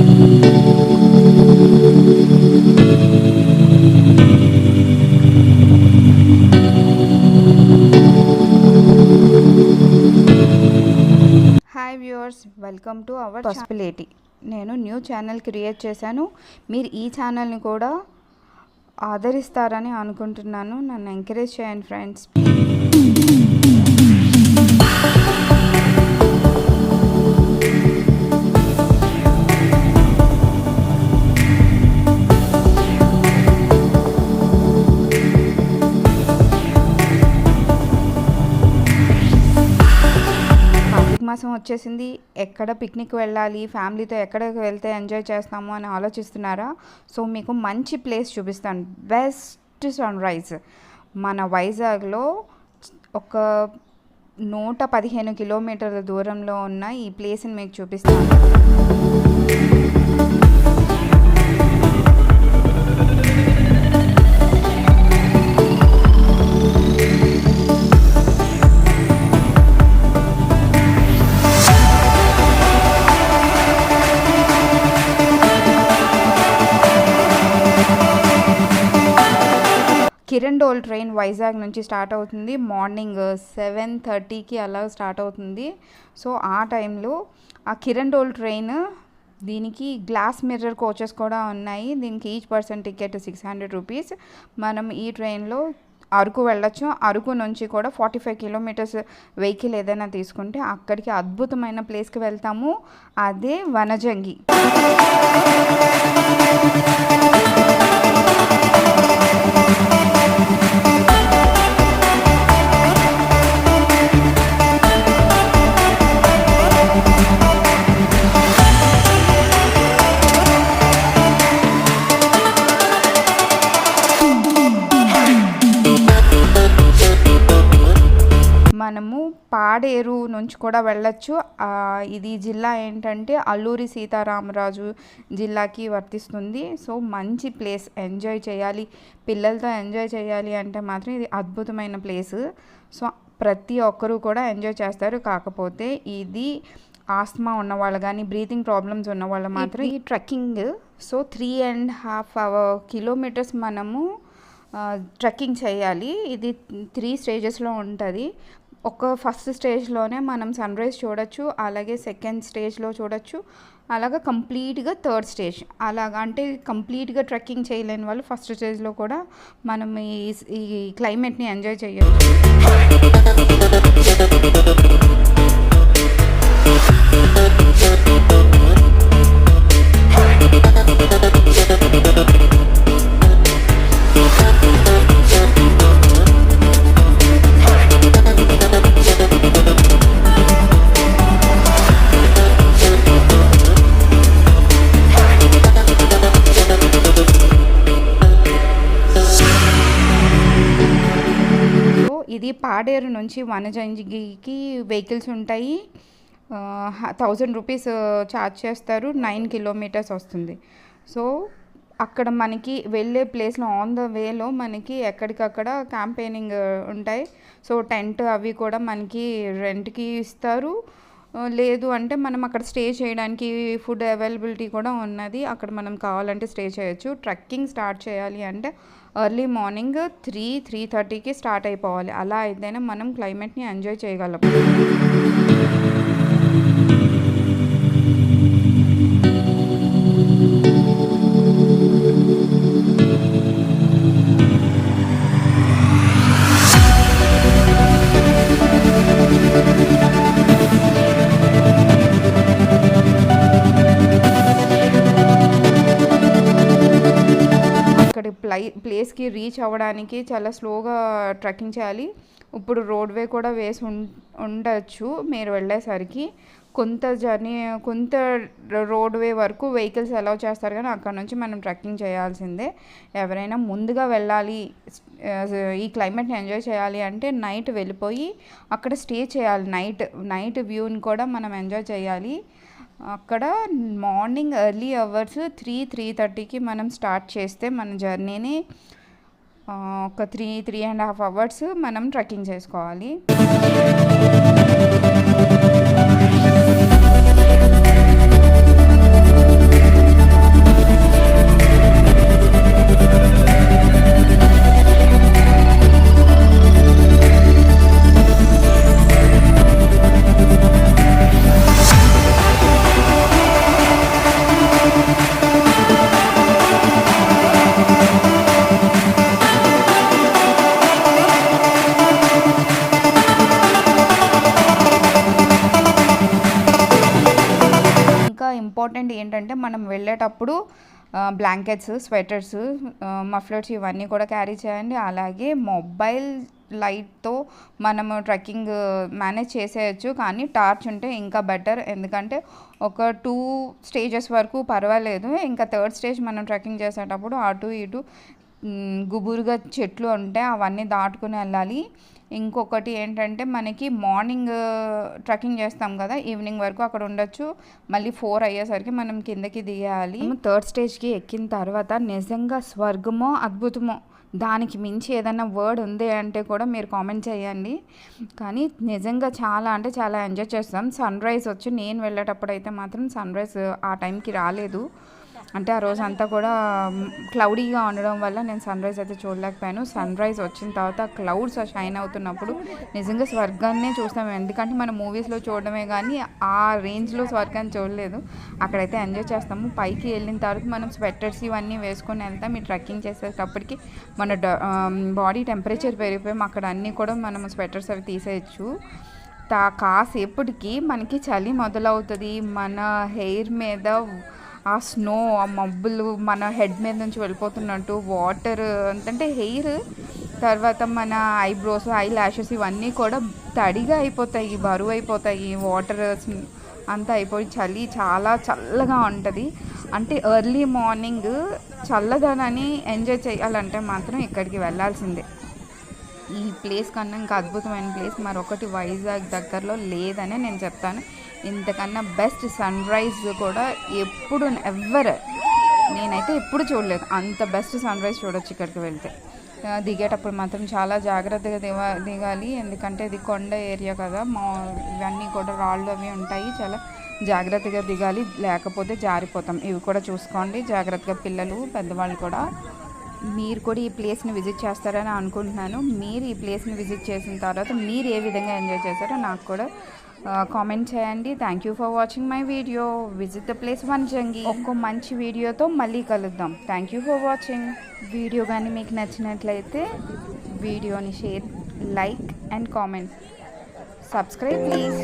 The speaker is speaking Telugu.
Hi viewers, welcome to our possibility. నేను న్యూ ఛానల్ క్రియేట్ చేశాను. మీరు ఈ ఛానల్ని కూడా ఆదరిస్తారని అనుకుంటున్నాను. నన్ను ఎంకరేజ్ చేయండి ఫ్రెండ్స్. మాసం వచ్చేసింది. ఎక్కడ పిక్నిక్ వెళ్ళాలి, ఫ్యామిలీతో ఎక్కడికి వెళ్తే ఎంజాయ్ చేస్తాము అని ఆలోచిస్తున్నారా? సో మీకు మంచి ప్లేస్ చూపిస్తాను. బెస్ట్ సన్ రైజ్ మన వైజాగ్లో ఒక 115 కిలోమీటర్ల దూరంలో ఉన్న ఈ ప్లేస్ని మీకు చూపిస్తాను. కిరండోల్ ట్రైన్ వైజాగ్ నుంచి స్టార్ట్ అవుతుంది. మార్నింగ్ 7:30కి అలా స్టార్ట్ అవుతుంది. సో ఆ టైంలో ఆ కిరండోల్ ట్రైన్, దీనికి గ్లాస్ మిర్రర్ కోచెస్ కూడా ఉన్నాయి. దీనికి ఈచ్ పర్సన్ టికెట్ 600 రూపీస్. మనం ఈ ట్రైన్లో అరకు వెళ్ళొచ్చు. అరకు నుంచి కూడా 45 కిలోమీటర్స్ వెహికల్ ఏదైనా తీసుకుంటే అక్కడికి అద్భుతమైన ప్లేస్కి వెళ్తాము. అదే వనజంగి. మనము పాడేరు నుంచి కూడా వెళ్ళొచ్చు. ఇది జిల్లా ఏంటంటే అల్లూరి సీతారామరాజు జిల్లాకి వర్తిస్తుంది. సో మంచి ప్లేస్, ఎంజాయ్ చేయాలి, పిల్లలతో ఎంజాయ్ చేయాలి అంటే మాత్రం ఇది అద్భుతమైన ప్లేస్. సో ప్రతి ఒక్కరూ కూడా ఎంజాయ్ చేస్తారు. కాకపోతే ఇది ఆస్మా ఉన్నవాళ్ళు కానీ, బ్రీతింగ్ ప్రాబ్లమ్స్ ఉన్న వాళ్ళు మాత్రం ఈ ట్రెక్కింగ్. సో 3.5 కిలోమీటర్స్ మనము ట్రెక్కింగ్ చేయాలి. ఇది 3 స్టేజెస్లో ఉంటుంది. ఫస్ట్ స్టేజ్లోనే మనం సన్ రైజ్ చూడొచ్చు, అలాగే సెకండ్ స్టేజ్లో చూడొచ్చు, అలాగే కంప్లీట్గా థర్డ్ స్టేజ్. అలాగా అంటే కంప్లీట్గా ట్రెక్కింగ్ చేయలేని వాళ్ళు ఫస్ట్ స్టేజ్లో కూడా మనం ఈ క్లైమేట్ని ఎంజాయ్ చేయొచ్చు. ఇది పాడేరు నుంచి వనజంగికి వెహికల్స్ ఉంటాయి. 1000 రూపీస్ ఛార్జ్ చేస్తారు. 9 కిలోమీటర్స్ వస్తుంది. సో అక్కడ మనకి వెళ్ళే ప్లేస్లో ఆన్ ద వేలో మనకి ఎక్కడికక్కడ క్యాంపెయినింగ్ ఉంటాయి. సో టెంట్ అవి కూడా మనకి రెంట్కి ఇస్తారు. లేదు అంటే మనం అక్కడ స్టే చేయడానికి ఫుడ్ అవైలబిలిటీ కూడా ఉన్నది. అక్కడ మనం కావాలంటే స్టే చేయొచ్చు. ట్రెక్కింగ్ స్టార్ట్ చేయాలి అంటే ఎర్లీ మార్నింగ్ 3:30కి స్టార్ట్ అయిపోవాలి. అలా అయితేనే మనం క్లైమేట్ని ఎంజాయ్ చేయగలం. ప్లేస్కి రీచ్ అవ్వడానికి చాలా స్లోగా ట్రెక్కింగ్ చేయాలి. ఇప్పుడు రోడ్వే కూడా వేసి ఉండొచ్చు మీరు వెళ్ళేసరికి. కొంత రోడ్వే వరకు వెహికల్స్ అలౌ చేస్తారు, కానీ అక్కడ నుంచి మనం ట్రెక్కింగ్ చేయాల్సిందే. ఎవరైనా ముందుగా వెళ్ళాలి, ఈ క్లైమేట్ని ఎంజాయ్ చేయాలి అంటే నైట్ వెళ్ళిపోయి అక్కడ స్టే చేయాలి. నైట్ వ్యూని కూడా మనం ఎంజాయ్ చేయాలి. అక్కడ మార్నింగ్ ఎర్లీ అవర్స్ 3:30కి మనం స్టార్ట్ చేస్తే మన జర్నీని ఒక 3.5 అవర్స్ మనం ట్రెక్కింగ్ చేసుకోవాలి. ఇంకా ఇంపార్టెంట్ ఏంటంటే మనం వెళ్ళేటప్పుడు బ్లాంకెట్స్, స్వెటర్స్, మఫ్లర్స్ ఇవన్నీ కూడా క్యారీ చేయండి. అలాగే మొబైల్ లైట్తో మనము ట్రెక్కింగ్ మేనేజ్ చేసేయచ్చు, కానీ టార్చ్ ఉంటే ఇంకా బెటర్. ఎందుకంటే ఒక 2 స్టేజెస్ వరకు పర్వాలేదు, ఇంకా 3rd స్టేజ్ మనం ట్రెక్కింగ్ చేసేటప్పుడు అటు ఇటు గుబురుగా చెట్లు ఉంటే అవన్నీ దాటుకుని వెళ్ళాలి. ఇంకొకటి ఏంటంటే మనకి మార్నింగ్ ట్రెక్కింగ్ చేస్తాం కదా, ఈవినింగ్ వరకు అక్కడ ఉండొచ్చు. మళ్ళీ 4 అయ్యేసరికి మనం కిందకి దిగేయాలి. 3rd స్టేజ్కి ఎక్కిన తర్వాత నిజంగా స్వర్గమో అద్భుతమో, దానికి మించి ఏదైనా వర్డ్ ఉంది అంటే కూడా మీరు కామెంట్ చేయండి. కానీ నిజంగా చాలా అంటే చాలా ఎంజాయ్ చేస్తాం. సన్ రైజ్ వచ్చి నేను వెళ్ళేటప్పుడు అయితే మాత్రం సన్ రైజ్ ఆ టైంకి రాలేదు. అంటే ఆ రోజు అంతా కూడా క్లౌడీగా ఉండడం వల్ల నేను సన్ రైజ్ అయితే చూడలేకపోయాను. సన్ రైజ్ వచ్చిన తర్వాత క్లౌడ్స్ షైన్ అవుతున్నప్పుడు నిజంగా స్వర్గాన్నే చూస్తాం. ఎందుకంటే మనం మూవీస్లో చూడడమే కానీ ఆ రేంజ్లో స్వర్గాన్ని చూడలేదు. అక్కడైతే ఎంజాయ్ చేస్తాము. పైకి వెళ్ళిన తర్వాత మనం స్వెటర్స్ ఇవన్నీ వేసుకొని వెళ్తాం. ఈ ట్రెక్కింగ్ చేసేటప్పటికి మన బాడీ టెంపరేచర్ పెరిగిపోయి అక్కడ అన్నీ కూడా మనం స్వెటర్స్ అవి తీసేయచ్చు. కాసేపటికి మనకి చలి మొదలవుతుంది. మన హెయిర్ మీద ఆ స్నో, ఆ మబ్బులు మన హెడ్ మీద నుంచి వెళ్ళిపోతున్నట్టు, వాటర్ అంటే హెయిర్, తర్వాత మన ఐబ్రోస్, ఐ ల్యాషెస్ ఇవన్నీ కూడా తడిగా అయిపోతాయి, బరువు అయిపోతాయి. వాటర్ అంతా అయిపోయి చలి చాలా చల్లగా ఉంటుంది. అంటే ఎర్లీ మార్నింగ్ చల్లదనాన్ని ఎంజాయ్ చేయాలంటే మాత్రం ఇక్కడికి వెళ్ళాల్సిందే. ఈ ప్లేస్ కన్నా ఇంకా అద్భుతమైన ప్లేస్ మరొకటి వైజాగ్ దగ్గరలో లేదనే నేను చెప్తాను. ఇంతకన్నా బెస్ట్ సన్ రైజ్ కూడా నేనైతే ఎప్పుడు చూడలేదు. అంత బెస్ట్ సన్ రైజ్ చూడొచ్చు ఇక్కడికి వెళ్తే. దిగేటప్పుడు మాత్రం చాలా జాగ్రత్తగా దిగాలి. ఎందుకంటే ఇది కొండ ఏరియా కదా, ఇవన్నీ కూడా రాళ్ళు అవి ఉంటాయి. చాలా జాగ్రత్తగా దిగాలి, లేకపోతే జారిపోతాం. ఇవి కూడా చూసుకోండి జాగ్రత్తగా, పిల్లలు పెద్దవాళ్ళు కూడా. మీరు కూడా ఈ ప్లేస్ని విజిట్ చేస్తారని అనుకుంటున్నాను. మీరు ఈ ప్లేస్ని విజిట్ చేసిన తర్వాత మీరు ఏ విధంగా ఎంజాయ్ చేశారో నాకు కూడా కామెంట్ చేయండి. Thank you for watching my video. Visit the place Vanajangi. ఒక్క మంచి వీడియోతో మళ్ళీ కలుద్దాం. Thank you for watching. Video కానీ మీకు నచ్చినట్లయితే వీడియోని share, like and comment. Subscribe please.